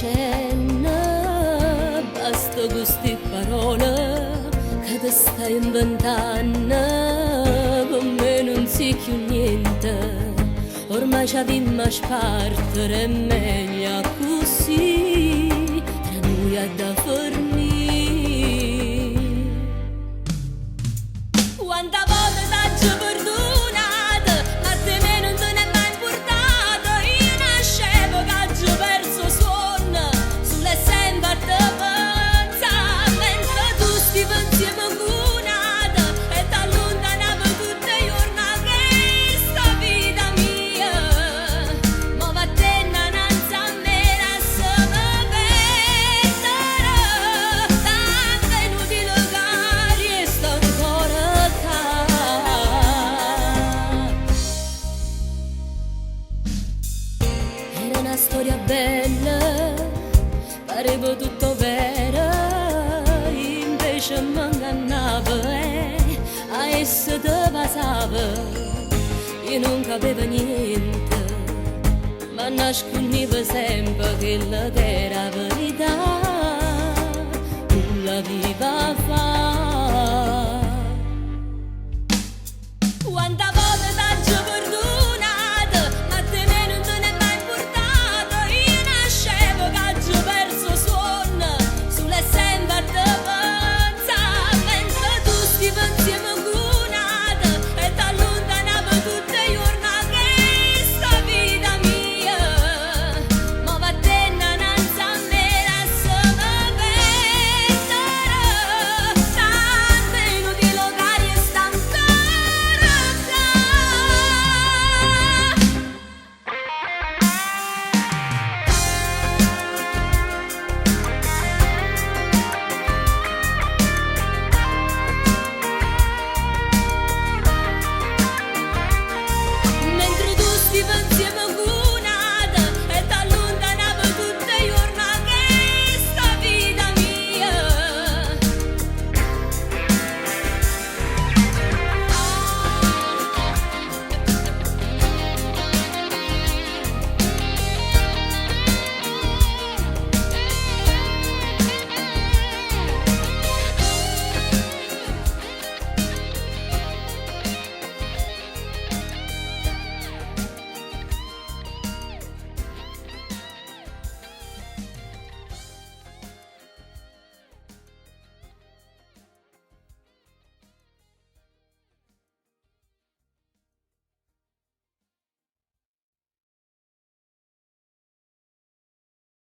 cenno, basta queste parole che ti stai inventando, per me non si più niente, ormai ci abbiamo spartere, è meglio così, tra noi è da fornire. Quanta volta t'ho perdonata, ma te me non te ne mai importato. Io nascevo che ho perso suono, sulle sempre a te pensare, mentre tu stivi insieme conata e t'allontanavo tutte i giorni. Questa vita mia, ma va te innanzi a me, se mi perderò, tanto è inutile che resta ancora. Era una storia bella, pareva tutto vero, invece mi ingannava e a essa te passava, io non capivo niente, ma nascondevo sempre quella che era verità, non la viva fa.